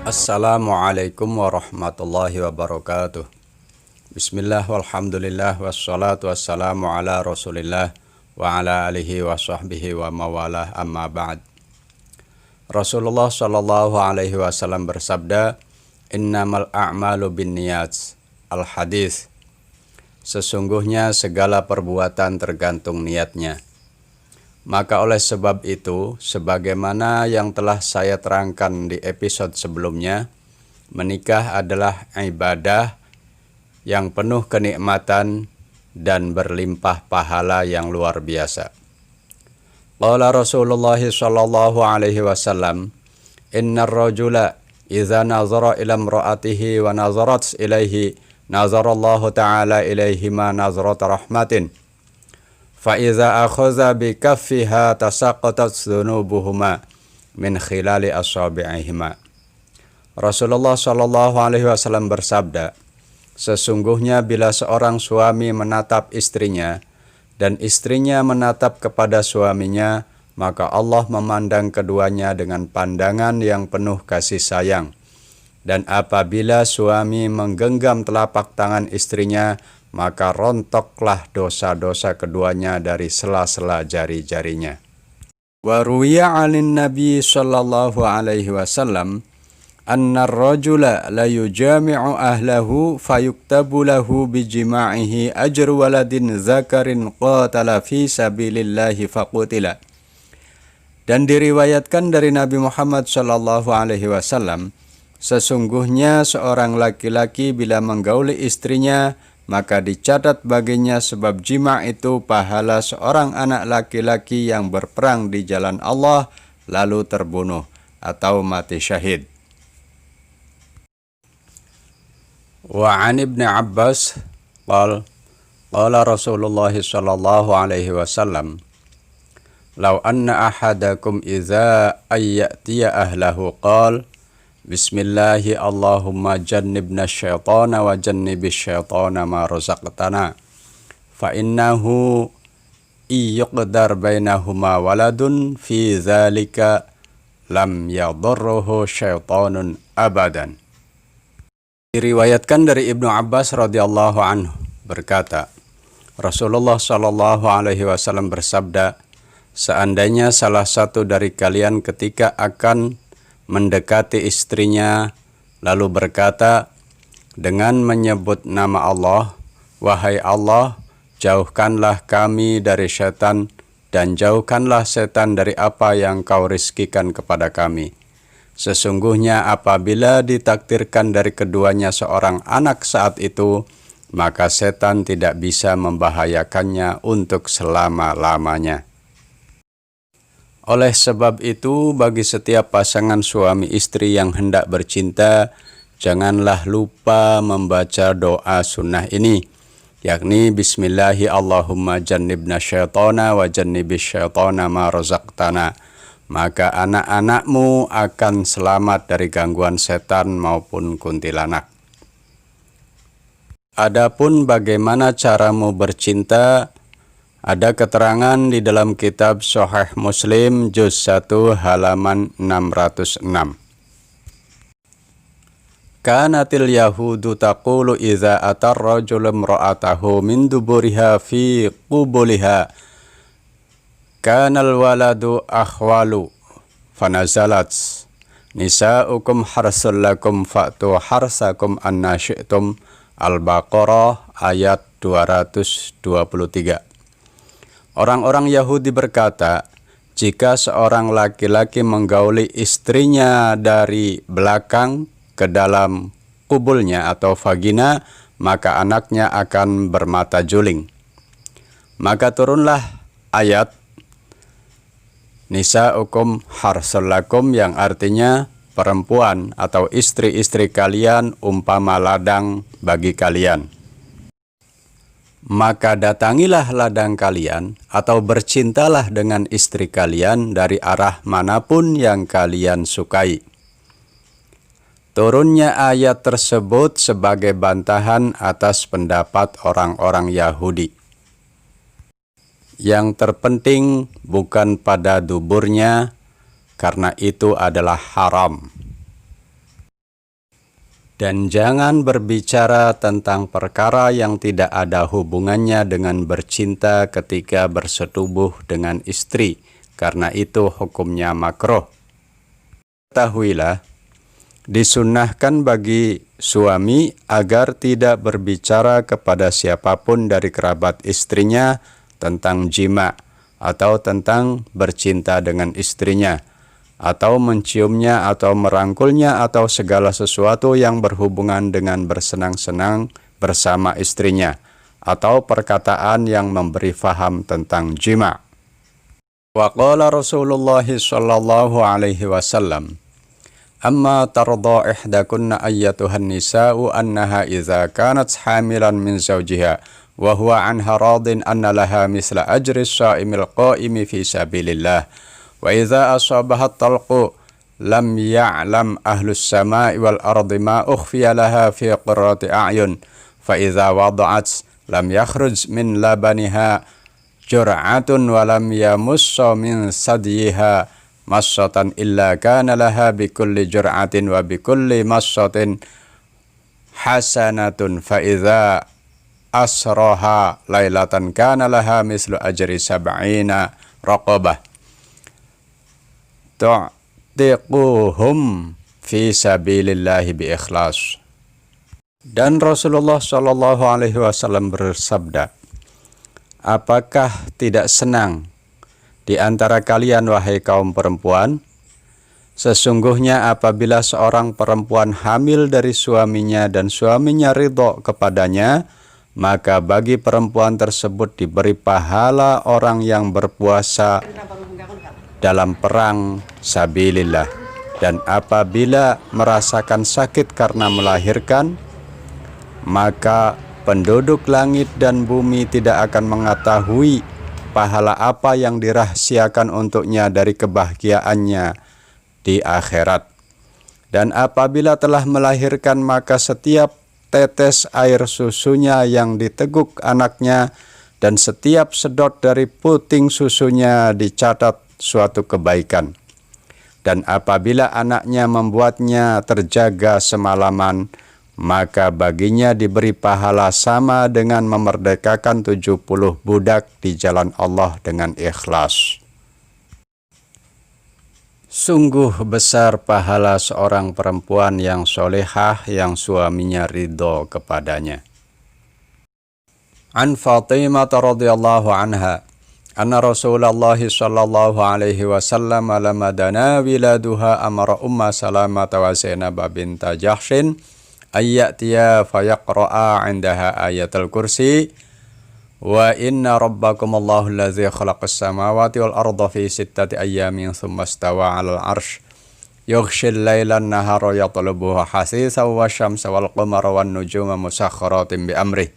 Assalamualaikum warahmatullahi wabarakatuh. Bismillah walhamdulillah wassalatu wassalamu ala rasulillah wa ala alihi wa sahbihi wa mawalah amma ba'd. Rasulullah sallallahu alaihi wasallam bersabda, innamal a'malu binniyat. Al-hadis. Sesungguhnya segala perbuatan tergantung niatnya. Maka oleh sebab itu, sebagaimana yang telah saya terangkan di episode sebelumnya, menikah adalah ibadah yang penuh kenikmatan dan berlimpah pahala yang luar biasa. Qala Rasulullah sallallahu alaihi wasallam, innar rajula idza nazara ila imra'atihi wa nazarat ilaihi nazarallahu ta'ala ilaihi ma nazarat rahmatin. Fa'iza akhoza bikaffiha tasaqatat dhunubuhuma min khilali asabi'ihima. Rasulullah sallallahu alaihi wasallam bersabda, sesungguhnya bila seorang suami menatap istrinya dan istrinya menatap kepada suaminya, maka Allah memandang keduanya dengan pandangan yang penuh kasih sayang. Dan apabila suami menggenggam telapak tangan istrinya, maka rontoklah dosa-dosa keduanya dari sela-sela jari-jarinya. Wa ruwiya 'anin Nabi sallallahu alaihi wasallam anna ar-rajula la yujami'u ahlahu fayuktabu lahu bijima'ihi ajru waladin zakarin qatala fi sabilillahi faqutila. Dan diriwayatkan dari Nabi Muhammad sallallahu alaihi wasallam, sesungguhnya seorang laki-laki bila menggauli istrinya, maka dicatat baginya sebab jima itu pahala seorang anak laki-laki yang berperang di jalan Allah lalu terbunuh atau mati syahid. Wa 'an Ibnu Abbas qala Rasulullah sallallahu alaihi wasallam, law anna ahadakum idza ayyatiya ahlahu qala Bismillahi Allahumma jannibna syaitana wa jannibis syaitana ma razaqtana fa innahu iyuqdar bainahuma waladun fi zalika lam yadurruhu syaitanun abadan. Diriwayatkan dari Ibnu Abbas radhiyallahu anhu berkata, Rasulullah sallallahu alaihi wasallam bersabda, seandainya salah satu dari kalian ketika akan mendekati istrinya lalu berkata dengan menyebut nama Allah, wahai Allah, jauhkanlah kami dari setan dan jauhkanlah setan dari apa yang kau rizkikan kepada kami. Sesungguhnya apabila ditakdirkan dari keduanya seorang anak saat itu, maka setan tidak bisa membahayakannya untuk selama-lamanya. Oleh sebab itu, bagi setiap pasangan suami istri yang hendak bercinta, janganlah lupa membaca doa sunnah ini, yakni Bismillahi Allahumma jannibna syaitana wa jannibis syaitana ma razaqtana. Maka anak-anakmu akan selamat dari gangguan setan maupun kuntilanak. Adapun bagaimana caramu bercinta, ada keterangan di dalam kitab Sahih Muslim juz 1 halaman 606. Kanatil yahudu taqulu idza atar rajulu imra'atahu min duburiha fi qubuliha kanal waladu akhwalu fanazalat nisa'ukum harsul lakum fa'tu harsakum anna syi'tum. Al-Baqarah ayat 223. Orang-orang Yahudi berkata, jika seorang laki-laki menggauli istrinya dari belakang ke dalam kubulnya atau vagina, maka anaknya akan bermata juling. Maka turunlah ayat Nisa'ukum harsul lakum yang artinya perempuan atau istri-istri kalian umpama ladang bagi kalian. Maka datangilah ladang kalian atau bercintalah dengan istri kalian dari arah manapun yang kalian sukai. Turunnya ayat tersebut sebagai bantahan atas pendapat orang-orang Yahudi. Yang terpenting bukan pada duburnya, karena itu adalah haram. Dan jangan berbicara tentang perkara yang tidak ada hubungannya dengan bercinta ketika bersetubuh dengan istri, karena itu hukumnya makruh. Ketahuilah, disunnahkan bagi suami agar tidak berbicara kepada siapapun dari kerabat istrinya tentang jima atau tentang bercinta dengan istrinya, atau menciumnya atau merangkulnya atau segala sesuatu yang berhubungan dengan bersenang-senang bersama istrinya, atau perkataan yang memberi faham tentang jima. Wa qala Rasulullah sallallahu alaihi wasallam, amma tarda ihdakunna ayyatuhan nisa'u annaha idza kanat hamilan min zawjiha wa huwa anha radin anna laha misla ajri as-sa'imil qa'imi fi sabilillah. Wa idza asabaha talqu lam ya'lam ahlus sama'i wal ardi ma ukhfiya laha fi qurrati a'yun fa idza wada'at lam yakhruj min labaniha jur'atun wa lam yamussa min sadyiha massatan illa kana laha bi kulli jur'atin wa bi kulli massatin hasanatun fa idza asraha lailatan kana laha mislu ajri sab'ina raqabah tu'tiquhum fi sabilillahi bi ikhlas. Dan Rasulullah Shallallahu alaihi wasallam bersabda, apakah tidak senang di antara kalian wahai kaum perempuan? Sesungguhnya apabila seorang perempuan hamil dari suaminya dan suaminya ridho kepadanya, maka bagi perempuan tersebut diberi pahala orang yang berpuasa dalam perang sabilillah. Dan apabila merasakan sakit karena melahirkan, maka penduduk langit dan bumi tidak akan mengetahui pahala apa yang dirahasiakan untuknya dari kebahagiaannya di akhirat. Dan apabila telah melahirkan, maka setiap tetes air susunya yang diteguk anaknya dan setiap sedot dari puting susunya dicatat suatu kebaikan. Dan apabila anaknya membuatnya terjaga semalaman, maka baginya diberi pahala sama dengan memerdekakan 70 budak di jalan Allah dengan ikhlas. Sungguh besar pahala seorang perempuan yang solehah yang suaminya ridho kepadanya. An Fatimah radhiyallahu anha anna Rasulullah sallallahu alaihi wasallam lamma dana wiladuha amara Umma Salamah wa Zainab binta Jahshin ayyatiya fayaqra'a 'indaha ayatul kursi wa inna rabbakumullahu allazi khalaqas samawati wal arda fi 6 ayyamin thumma istawa 'alal 'arsy yughshil laila an-nahara yatlubuhu hasisan wasyamsa wal qamara wan nujuma musakhkharatin bi amrih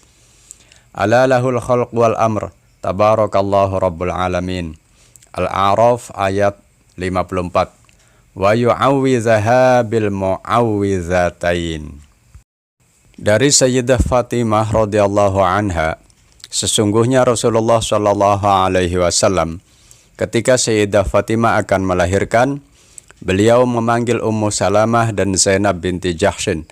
ala lahul khalq wal amr tabarakallahu rabbul alamin. Al-A'raf ayat 54. Wa yu'awwizaha bil mu'awwizatain. Dari Sayyidah Fatimah radhiyallahu anha, sesungguhnya Rasulullah sallallahu alaihi wasallam ketika Sayyidah Fatimah akan melahirkan, beliau memanggil Ummu Salamah dan Zainab binti Jahshin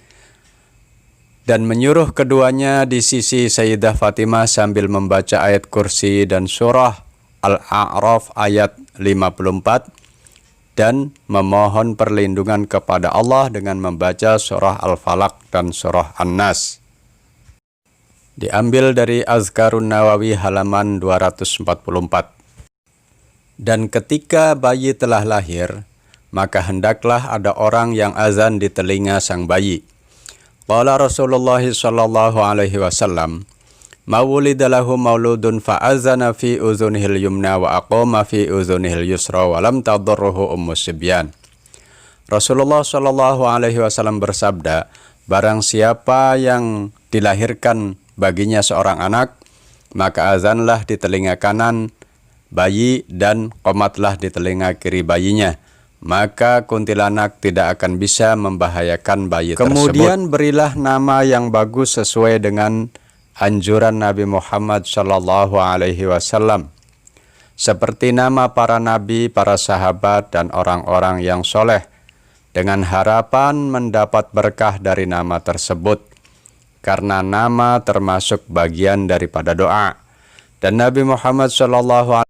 dan menyuruh keduanya di sisi Sayyidah Fatimah sambil membaca ayat kursi dan surah Al-A'raf ayat 54 dan memohon perlindungan kepada Allah dengan membaca surah Al-Falaq dan surah An-Nas. Diambil dari Azkarun Nawawi halaman 244. Dan ketika bayi telah lahir, maka hendaklah ada orang yang azan di telinga sang bayi. Qala Rasulullah sallallahu alaihi wasallam, ma wulida lahu mauludun fa azana fi uzunihil yumna wa aqama fi uzunihil yusra wa lam tadurruhu ummus sibyan. Rasulullah sallallahu alaihi wasallam bersabda, barang siapa yang dilahirkan baginya seorang anak, maka azanlah di telinga kanan bayi dan qomatlah di telinga kiri bayinya. Maka kuntilanak tidak akan bisa membahayakan bayi tersebut. Kemudian berilah nama yang bagus sesuai dengan anjuran Nabi Muhammad sallallahu alaihi wasallam, seperti nama para nabi, para sahabat dan orang-orang yang soleh. dengan harapan mendapat berkah dari nama tersebut, karena nama termasuk bagian daripada doa. Dan Nabi Muhammad SAW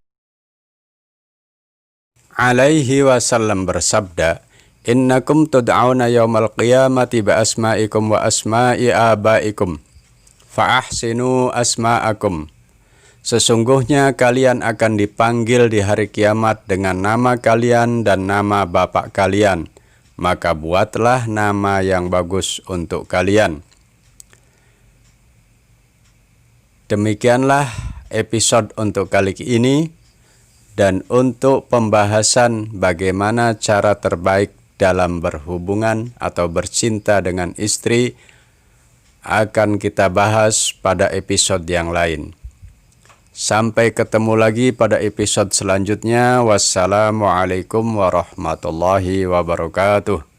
alaihi wasallam bersabda, "Innakum tud'auna yaumal qiyamati bi asma'ikum wa asma'i abaikum, fa ahsinu asma'akum." Sesungguhnya kalian akan dipanggil di hari kiamat dengan nama kalian dan nama bapak kalian, maka buatlah nama yang bagus untuk kalian. Demikianlah episode untuk kali ini, dan untuk pembahasan bagaimana cara terbaik dalam berhubungan atau bercinta dengan istri akan kita bahas pada episode yang lain. Sampai ketemu lagi pada episode selanjutnya. Wassalamualaikum warahmatullahi wabarakatuh.